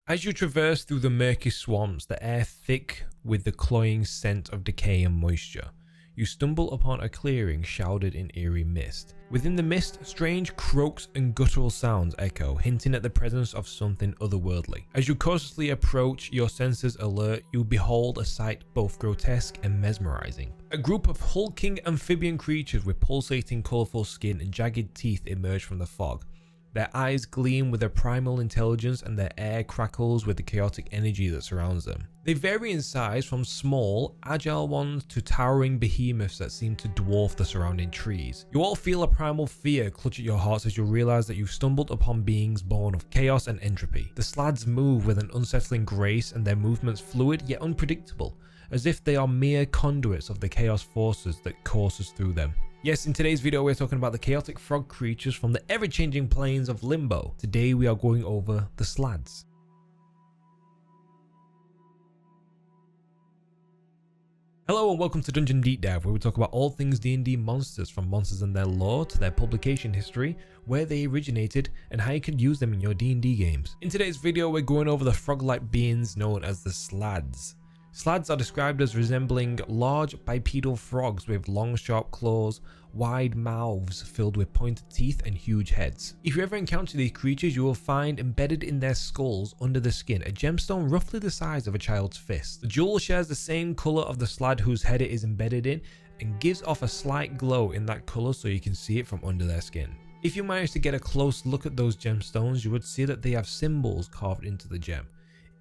As you traverse through the murky swamps, the air thick with the cloying scent of decay and moisture, you stumble upon a clearing shrouded in eerie mist. Within the mist, strange croaks and guttural sounds echo, hinting at the presence of something otherworldly. As you cautiously approach, your senses alert, you behold a sight both grotesque and mesmerizing. A group of hulking amphibian creatures with pulsating colourful skin and jagged teeth emerge from the fog. Their eyes gleam with their primal intelligence and their air crackles with the chaotic energy that surrounds them. They vary in size from small, agile ones to towering behemoths that seem to dwarf the surrounding trees. You all feel a primal fear clutch at your hearts as you realize that you've stumbled upon beings born of chaos and entropy. The Slaads move with an unsettling grace and their movements fluid yet unpredictable, as if they are mere conduits of the chaos forces that courses through them. Yes, in today's video we're talking about the chaotic frog creatures from the ever-changing plains of Limbo. Today we are going over the Slaads. Hello and welcome to Dungeon Deep Dive, where we talk about all things D&D monsters, from monsters and their lore to their publication history, where they originated, and how you can use them in your D&D games. In today's video we're going over the frog-like beings known as the Slaads. Slaads are described as resembling large bipedal frogs with long sharp claws, wide mouths filled with pointed teeth and huge heads. If you ever encounter these creatures, you will find embedded in their skulls under the skin a gemstone roughly the size of a child's fist. The jewel shares the same colour of the Slaad whose head it is embedded in and gives off a slight glow in that colour so you can see it from under their skin. If you manage to get a close look at those gemstones, you would see that they have symbols carved into the gem.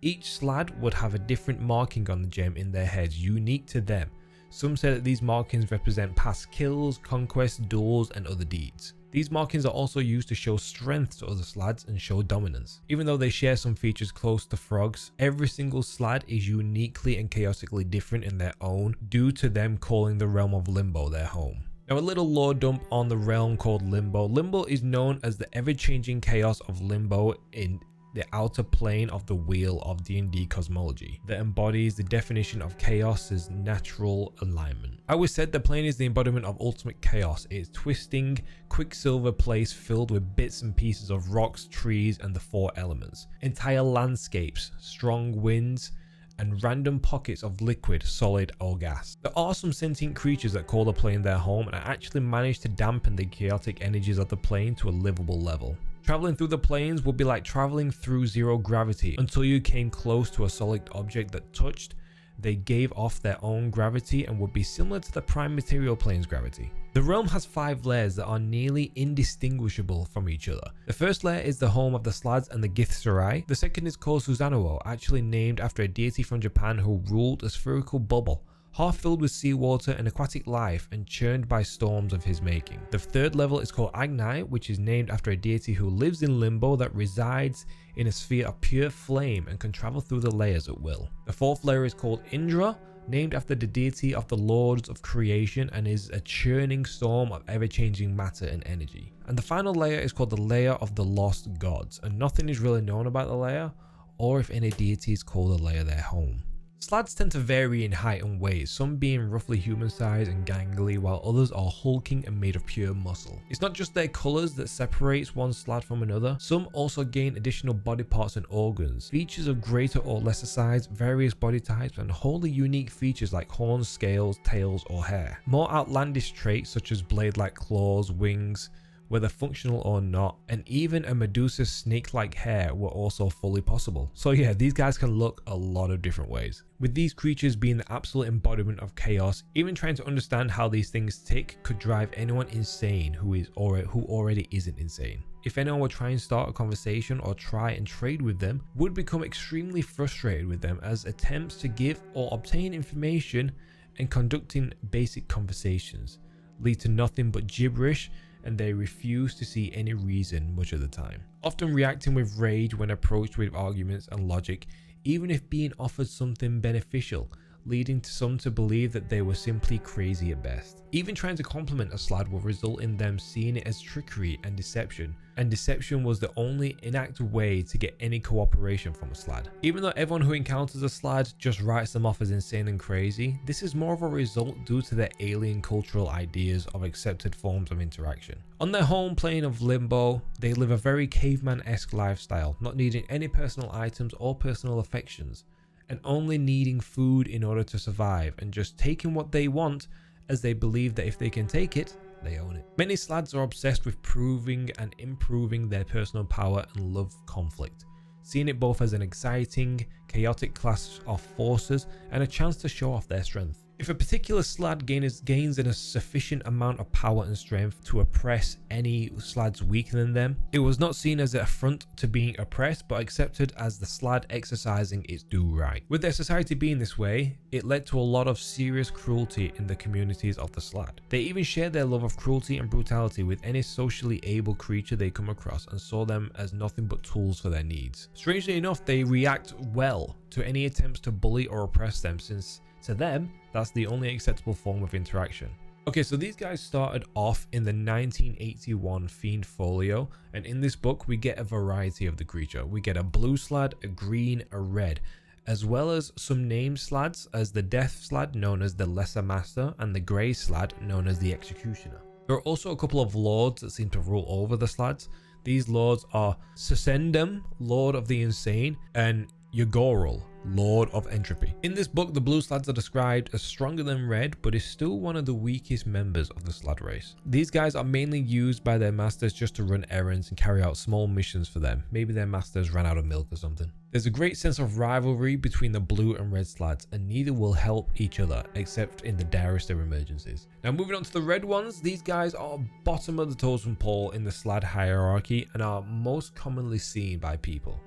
Each Slaad would have a different marking on the gem in their heads, unique to them. Some say that these markings represent past kills, conquests, duels, and other deeds. These markings are also used to show strength to other Slaads and show dominance. Even though they share some features close to frogs, every single Slaad is uniquely and chaotically different in their own, due to them calling the realm of Limbo their home. Now, a little lore dump on the realm called Limbo. Limbo is known as the ever-changing chaos of Limbo in the outer plane of the wheel of D&D cosmology that embodies the definition of chaos's natural alignment. I always said the plane is the embodiment of ultimate chaos. It is twisting, quicksilver place filled with bits and pieces of rocks, trees, and the four elements. Entire landscapes, strong winds, and random pockets of liquid, solid, or gas. There are some sentient creatures that call the plane their home and actually manage to dampen the chaotic energies of the plane to a livable level. Traveling through the planes would be like traveling through zero gravity until you came close to a solid object that touched. They gave off their own gravity and would be similar to the prime material plane's gravity. The realm has 5 layers that are nearly indistinguishable from each other. The first layer is the home of the Slaads and the Githzerai. The second is called Susanoo, actually named after a deity from Japan who ruled a spherical bubble, half filled with seawater and aquatic life and churned by storms of his making. The third level is called Agnai, which is named after a deity who lives in Limbo that resides in a sphere of pure flame and can travel through the layers at will. The fourth layer is called Indra, named after the deity of the lords of creation and is a churning storm of ever-changing matter and energy. And the final layer is called the layer of the lost gods, and nothing is really known about the layer or if any deities call the layer their home. Slaads tend to vary in height and weight, some being roughly human sized and gangly, while others are hulking and made of pure muscle. It's not just their colours that separates one Slaad from another, some also gain additional body parts and organs, features of greater or lesser size, various body types, and wholly unique features like horns, scales, tails, or hair. More outlandish traits such as blade-like claws, wings, whether functional or not, and even a Medusa's snake-like hair were also fully possible. So yeah, these guys can look a lot of different ways. With these creatures being the absolute embodiment of chaos, even trying to understand how these things tick could drive anyone insane who already isn't insane. If anyone would try and start a conversation or try and trade with them, would become extremely frustrated with them, as attempts to give or obtain information and conducting basic conversations lead to nothing but gibberish, and they refuse to see any reason much of the time, often reacting with rage when approached with arguments and logic, even if being offered something beneficial, leading to some to believe that they were simply crazy at best. Even trying to compliment a Slaad will result in them seeing it as trickery and deception was the only inactive way to get any cooperation from a Slaad. Even though everyone who encounters a Slaad just writes them off as insane and crazy, this is more of a result due to their alien cultural ideas of accepted forms of interaction. On their home plane of Limbo, they live a very caveman-esque lifestyle, not needing any personal items or personal affections, and only needing food in order to survive, and just taking what they want, as they believe that if they can take it, they own it. Many Slaads are obsessed with proving and improving their personal power and love conflict, seeing it both as an exciting, chaotic clash of forces and a chance to show off their strength. If a particular Slaad gains a sufficient amount of power and strength to oppress any Slaads weaker than them, it was not seen as an affront to being oppressed, but accepted as the Slaad exercising its due right. With their society being this way, it led to a lot of serious cruelty in the communities of the Slaad. They even shared their love of cruelty and brutality with any socially able creature they come across and saw them as nothing but tools for their needs. Strangely enough, they react well to any attempts to bully or oppress them, since to them, that's the only acceptable form of interaction. Okay, so these guys started off in the 1981 Fiend Folio, and in this book we get a variety of the creature. We get a blue Slaad, a green, a red, as well as some named Slaads, as the Death Slaad known as the Lesser Master and the Grey Slaad known as the Executioner. There are also a couple of lords that seem to rule over the Slaads. These lords are Susendum, Lord of the Insane, and Yagorul, Lord of Entropy. In this book, the blue Slaads are described as stronger than red, but is still one of the weakest members of the Slaad race. These guys are mainly used by their masters just to run errands and carry out small missions for them. Maybe their masters ran out of milk or something. There's a great sense of rivalry between the blue and red Slaads, and neither will help each other except in the direst of emergencies. Now moving on to the red ones, these guys are bottom of the totem pole in the Slaad hierarchy and are most commonly seen by people.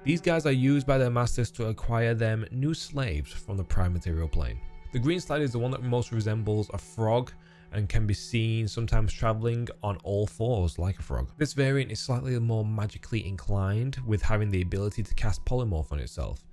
These guys are used by their masters to acquire them new slaves from the prime material plane. The green Slaad is the one that most resembles a frog and can be seen sometimes traveling on all fours like a frog. This variant is slightly more magically inclined, with having the ability to cast polymorph on itself,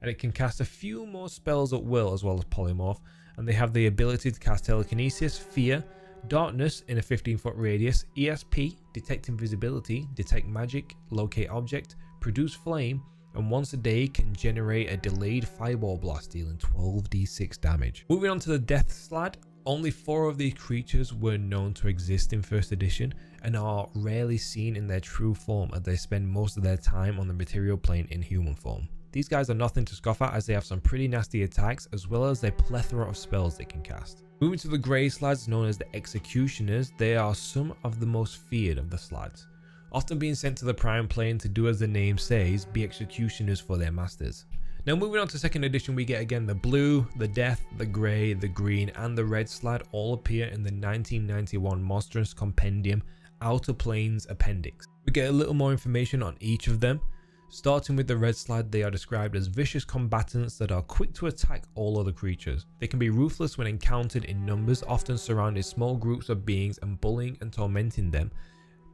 and it can cast a few more spells at will as well as polymorph, and they have the ability to cast telekinesis, fear, darkness in a 15-foot radius, ESP, detect invisibility, detect magic, locate object, produce flame, and once a day can generate a delayed fireball blast dealing 12d6 damage. Moving on to the Death Slaad, only 4 of these creatures were known to exist in 1st edition and are rarely seen in their true form, as they spend most of their time on the material plane in human form. These guys are nothing to scoff at, as they have some pretty nasty attacks as well as a plethora of spells they can cast. Moving to the Grey Slaads, known as the Executioners, they are some of the most feared of the Slaads, often being sent to the prime plane to do as the name says, be executioners for their masters. Now moving on to 2nd edition, we get again the blue, the death, the grey, the green and the red Slaad all appear in the 1991 Monstrous Compendium Outer Planes Appendix. We get a little more information on each of them. Starting with the red Slaad, they are described as vicious combatants that are quick to attack all other creatures. They can be ruthless when encountered in numbers, often surrounding small groups of beings and bullying and tormenting them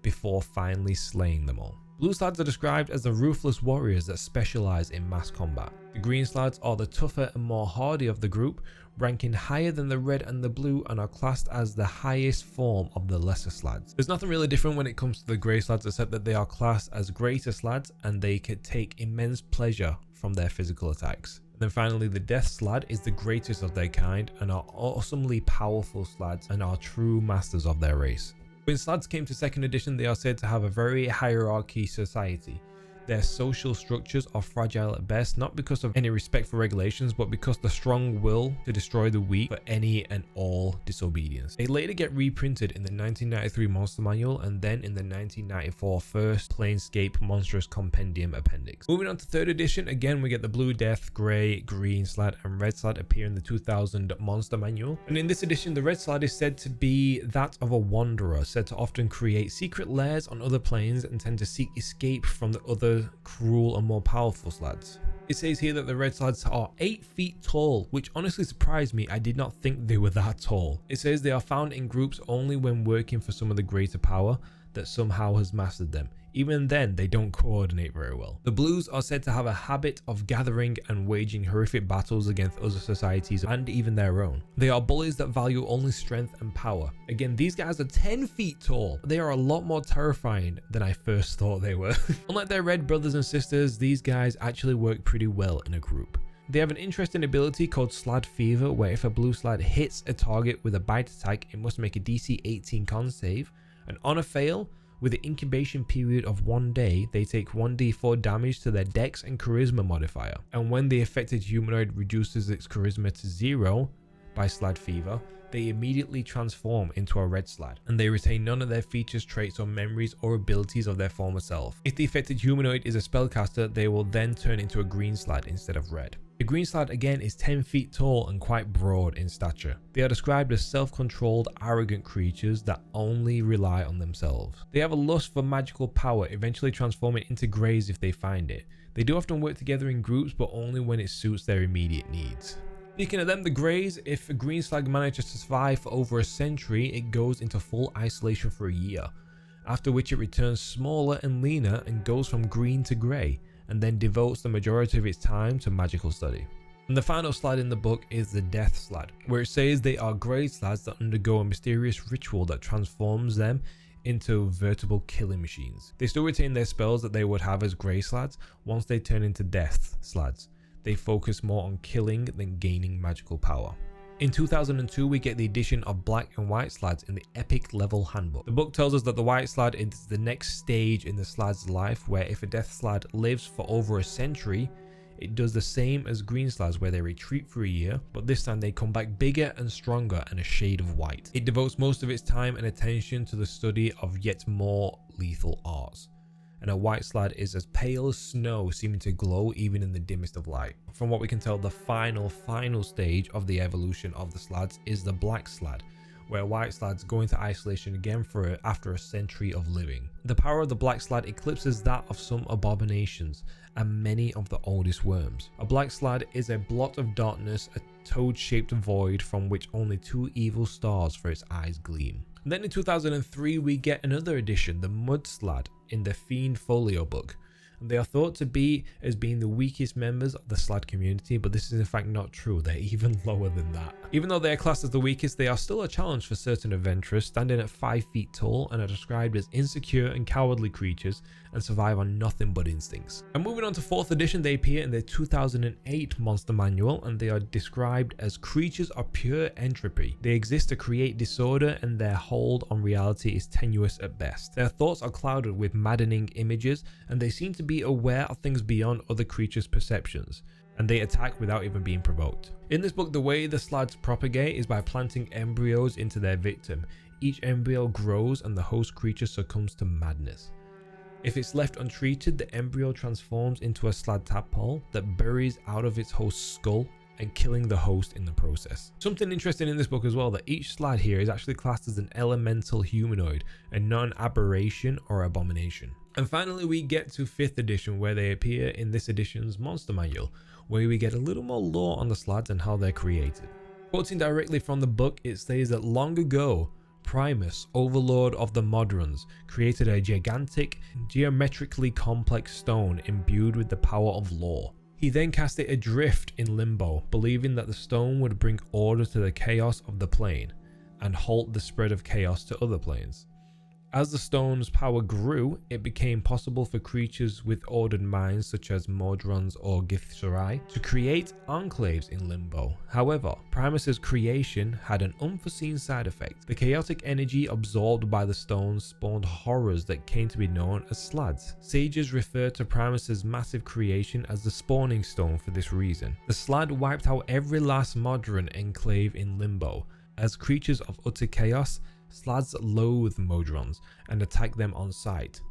before finally slaying them all. Blue Slaads are described as the ruthless warriors that specialize in mass combat. The green Slaads are the tougher and more hardy of the group, ranking higher than the red and the blue, and are classed as the highest form of the lesser Slaads. There's nothing really different when it comes to the grey Slaads, except that they are classed as greater Slaads and they could take immense pleasure from their physical attacks. And then finally, the Death Slaad is the greatest of their kind and are awesomely powerful Slaads and are true masters of their race. When Slaads came to 2nd edition, they are said to have a very hierarchy society. Their social structures are fragile at best, not because of any respect for regulations, but because the strong will to destroy the weak for any and all disobedience. They later get reprinted in the 1993 Monster Manual and then in the 1994 first Planescape Monstrous Compendium Appendix. Moving on to 3rd edition, again we get the blue death, grey, green Slaad and red Slaad appear in the 2000 Monster Manual. And in this edition, the red Slaad is said to be that of a wanderer, said to often create secret lairs on other planes and tend to seek escape from the other cruel and more powerful Slaads. It says here that the red Slaads are 8 feet tall, which honestly surprised me. I did not think they were that tall. It says they are found in groups only when working for some of the greater power that somehow has mastered them. Even then, they don't coordinate very well. The blues are said to have a habit of gathering and waging horrific battles against other societies and even their own. They are bullies that value only strength and power. Again, these guys are 10 feet tall. They are a lot more terrifying than I first thought they were. Unlike their red brothers and sisters, these guys actually work pretty well in a group. They have an interesting ability called Slaad Fever, where if a blue Slaad hits a target with a bite attack, it must make a DC 18 con save, and on a fail, with an incubation period of 1 day, they take 1d4 damage to their dex and charisma modifier, and when the affected humanoid reduces its charisma to 0 by Slaad Fever, they immediately transform into a red Slaad, and they retain none of their features, traits, or memories or abilities of their former self. If the affected humanoid is a spellcaster, they will then turn into a green Slaad instead of red. The green Slaad again is 10 feet tall and quite broad in stature. They are described as self-controlled, arrogant creatures that only rely on themselves. They have a lust for magical power, eventually transforming into greys if they find it. They do often work together in groups, but only when it suits their immediate needs. Speaking of them, the greys, if a green Slaad manages to survive for over a century, it goes into full isolation for a year, after which it returns smaller and leaner and goes from green to grey, and then devotes the majority of its time to magical study. And the final Slaad in the book is the Death Slaad, where it says they are grey Slaads that undergo a mysterious ritual that transforms them into vertebral killing machines. They still retain their spells that they would have as grey Slaads once they turn into Death Slaads. They focus more on killing than gaining magical power. In 2002, we get the addition of black and white Slaads in the Epic Level Handbook. The book tells us that the white Slaad is the next stage in the Slaad's life, where if a Death Slaad lives for over a century, it does the same as green Slaads, where they retreat for a year, but this time they come back bigger and stronger and a shade of white. It devotes most of its time and attention to the study of yet more lethal arts. And a white Slaad is as pale as snow, seeming to glow even in the dimmest of light. From what we can tell, the final stage of the evolution of the Slaads is the black Slaad, where white Slaads go into isolation again after a century of living. The power of the black Slaad eclipses that of some abominations and many of the oldest worms. A black Slaad is a blot of darkness, a toad-shaped void from which only 2 evil stars for its eyes gleam. And then in 2003 we get another edition, the Mud Slaad, in the Fiend Folio book. And they are thought to be as being the weakest members of the Slaad community, but this is in fact not true. They're even lower than that. Even though they are classed as the weakest, they are still a challenge for certain adventurers, standing at 5 feet tall and are described as insecure and cowardly creatures and survive on nothing but instincts. And moving on to 4th edition, they appear in the 2008 Monster Manual, and they are described as creatures of pure entropy. They exist to create disorder, and their hold on reality is tenuous at best. Their thoughts are clouded with maddening images, and they seem to be aware of things beyond other creatures' perceptions, and they attack without even being provoked. In this book, the way the Slaads propagate is by planting embryos into their victim. Each embryo grows and the host creature succumbs to madness. If it's left untreated, the embryo transforms into a Slaad tadpole that buries out of its host's skull and killing the host in the process. Something interesting in this book as well, that each Slaad here is actually classed as an elemental humanoid and not an aberration or abomination. And finally we get to 5th edition, where they appear in this edition's Monster Manual, where we get a little more lore on the Slaads and how they're created. Quoting directly from the book, it says that long ago, Primus, overlord of the Modrons, created a gigantic, geometrically complex stone imbued with the power of law. He then cast it adrift in Limbo, believing that the stone would bring order to the chaos of the plane and halt the spread of chaos to other planes. As the stone's power grew, it became possible for creatures with ordered minds such as Modrons or Githzerai to create enclaves in Limbo. However, Primus's creation had an unforeseen side effect. The chaotic energy absorbed by the stone spawned horrors that came to be known as Slaads. Sages refer to Primus's massive creation as the spawning stone for this reason. The Slaad wiped out every last Modron enclave in Limbo. As creatures of utter chaos, Slaads loathe Modrons and attack them on sight.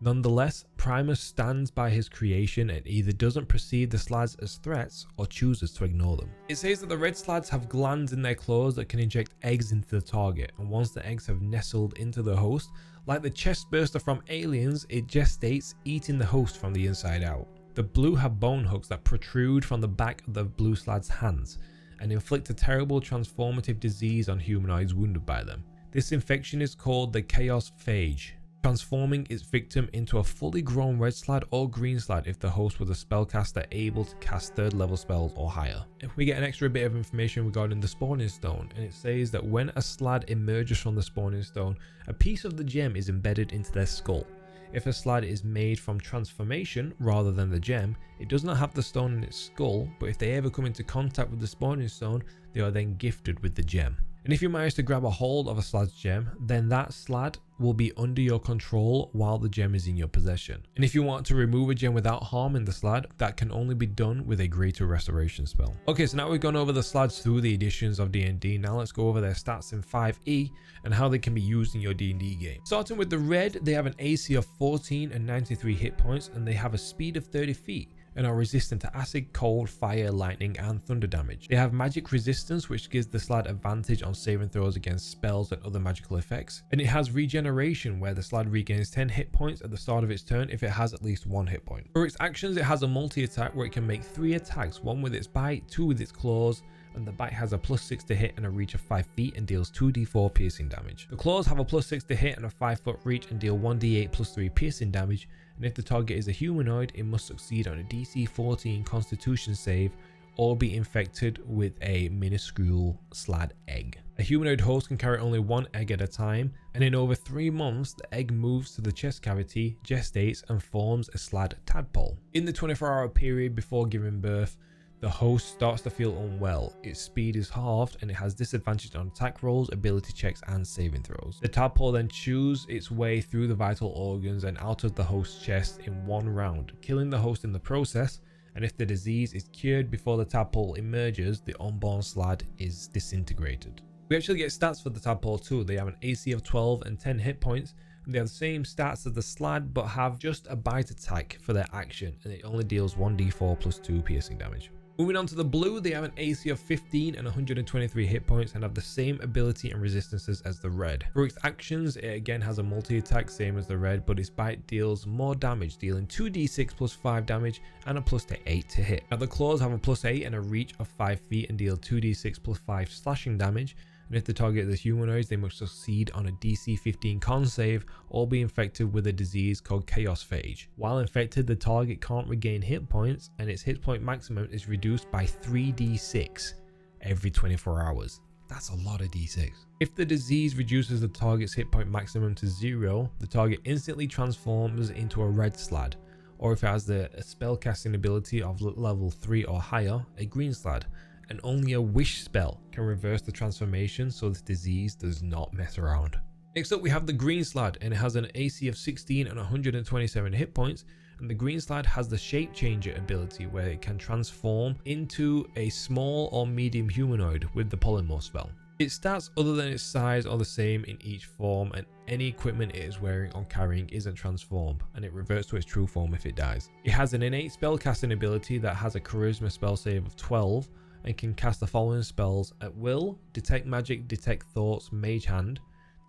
Nonetheless, Primus stands by his creation and either doesn't perceive the Slaads as threats or chooses to ignore them. It says that the red Slaads have glands in their claws that can inject eggs into the target, and once the eggs have nestled into the host, like the chest burster from Aliens, it gestates, eating the host from the inside out. The blue have bone hooks that protrude from the back of the blue Slaad's hands and inflict a terrible transformative disease on humanoids wounded by them. This infection is called the Chaos Phage. transforming its victim into a fully grown red Slaad or green Slaad if the host was a spellcaster able to cast 3rd level spells or higher. If we get an extra bit of information regarding the spawning stone, and it says that when a Slaad emerges from the spawning stone, a piece of the gem is embedded into their skull. If a Slaad is made from transformation rather than the gem, it does not have the stone in its skull, but if they ever come into contact with the spawning stone, they are then gifted with the gem. And if you manage to grab a hold of a Slaad's gem, then that Slaad will be under your control while the gem is in your possession. And if you want to remove a gem without harming the Slaad, that can only be done with a greater restoration spell. Okay, so now we've gone over the Slaads through the editions of D&D. Now let's go over their stats in 5e and how they can be used in your D&D game. Starting with the red, they have an AC of 14 and 93 hit points, and they have a speed of 30 feet. And are resistant to acid, cold, fire, lightning, and thunder damage. They have magic resistance, which gives the Slaad advantage on saving throws against spells and other magical effects. And it has regeneration, where the Slaad regains 10 hit points at the start of its turn if it has at least 1 hit point. For its actions, it has a multi-attack where it can make 3 attacks, 1 with its bite, 2 with its claws, and the bite has a +6 to hit and a reach of 5 feet and deals 2d4 piercing damage. The claws have a +6 to hit and a 5-foot reach and deal 1d8 +3 piercing damage, and if the target is a humanoid, it must succeed on a DC 14 Constitution save or be infected with a minuscule Slaad egg. A humanoid host can carry only 1 egg at a time, and in over 3 months, the egg moves to the chest cavity, gestates, and forms a Slaad tadpole. In the 24-hour period before giving birth, the host starts to feel unwell. Its speed is halved and it has disadvantage on attack rolls, ability checks, and saving throws. The tadpole then chews its way through the vital organs and out of the host's chest in 1 round, killing the host in the process. And if the disease is cured before the tadpole emerges, the unborn Slaad is disintegrated. We actually get stats for the tadpole too. They have an AC of 12 and 10 hit points. They have the same stats as the Slaad, but have just a bite attack for their action, and it only deals 1d4 +2 piercing damage. Moving on to the blue, they have an AC of 15 and 123 hit points and have the same ability and resistances as the red. For its actions, it again has a multi-attack same as the red, but its bite deals more damage, dealing 2d6 +5 damage and a +8 to hit. Now the claws have a +8 and a reach of 5 feet and deal 2d6 +5 slashing damage. And if the target is humanoids, they must succeed on a DC 15 con save or be infected with a disease called Chaos Phage. While infected, the target can't regain hit points, and its hit point maximum is reduced by 3d6 every 24 hours. That's a lot of d6. If the disease reduces the target's hit point maximum to 0, the target instantly transforms into a red Slaad, or if it has the spellcasting ability of level 3 or higher, a green Slaad. And only a wish spell can reverse the transformation, so the disease does not mess around. Next up, we have the green Slaad, and it has an AC of 16 and 127 hit points. And the green Slaad has the shape changer ability where it can transform into a small or medium humanoid with the polymorph spell. Its stats other than its size are the same in each form, and any equipment it is wearing or carrying isn't transformed, and it reverts to its true form if it dies. It has an innate spellcasting ability that has a charisma spell save of 12, and can cast the following spells at will: detect magic, detect thoughts, mage hand.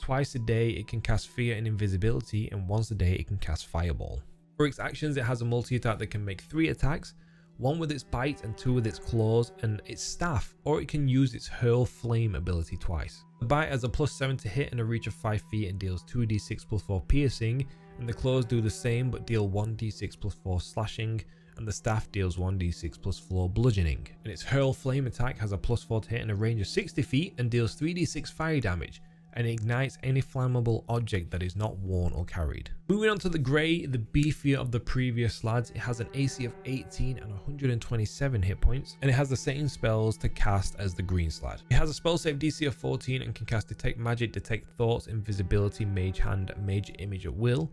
Twice a day it can cast fear and invisibility, and once a day it can cast fireball. For its actions, it has a multi-attack that can make 3 attacks, 1 with its bite and 2 with its claws and its staff, or it can use its hurl flame ability twice. The bite has a +7 to hit and a reach of 5 feet and deals 2d6 +4 piercing, and the claws do the same but deal 1d6 +4 slashing, and the staff deals 1d6 +4 bludgeoning. And its hurl flame attack has a +4 to hit and a range of 60 feet and deals 3d6 fire damage, and it ignites any flammable object that is not worn or carried. Moving on to the grey, the beefier of the previous Slaads, it has an AC of 18 and 127 hit points, and it has the same spells to cast as the green Slaad. It has a spell save DC of 14 and can cast detect magic, detect thoughts, invisibility, mage hand, mage image at will,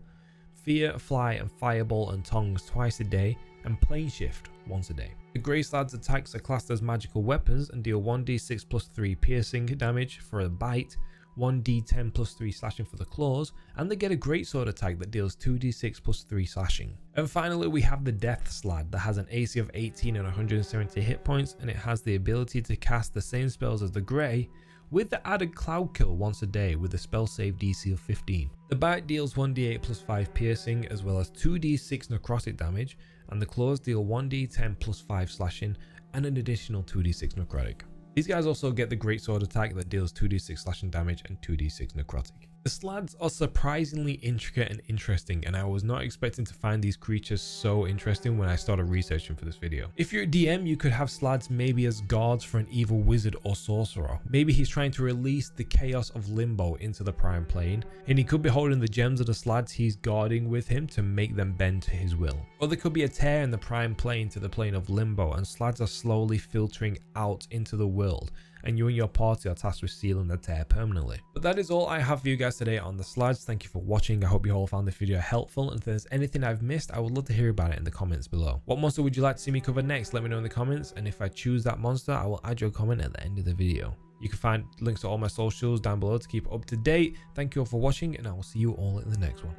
fear, fly, and fireball and tongues twice a day, and plane shift once a day. The grey Slaad's attacks are classed as magical weapons and deal 1d6 +3 piercing damage for a bite, 1d10 +3 slashing for the claws, and they get a greatsword attack that deals 2d6 +3 slashing. And finally, we have the Death Slaad that has an AC of 18 and 170 hit points, and it has the ability to cast the same spells as the grey, with the added cloud kill once a day with a spell save DC of 15. The bite deals 1d8 +5 piercing as well as 2d6 necrotic damage, and the claws deal 1d10 +5 slashing and an additional 2d6 necrotic. These guys also get the greatsword attack that deals 2d6 slashing damage and 2d6 necrotic. The Slaads are surprisingly intricate and interesting, and I was not expecting to find these creatures so interesting when I started researching for this video. If you're a DM, you could have Slaads maybe as guards for an evil wizard or sorcerer. Maybe he's trying to release the chaos of Limbo into the Prime Plane, and he could be holding the gems of the Slaads he's guarding with him to make them bend to his will. Or there could be a tear in the Prime Plane to the plane of Limbo, and Slaads are slowly filtering out into the world, and you and your party are tasked with sealing the tear permanently. But that is all I have for you guys today on the Slaads. Thank you for watching. I hope you all found this video helpful, and if there's anything I've missed, I would love to hear about it in the comments below. What monster would you like to see me cover next? Let me know in the comments, and if I choose that monster, I will add your comment at the end of the video. You can find links to all my socials down below to keep up to date. Thank you all for watching, and I will see you all in the next one.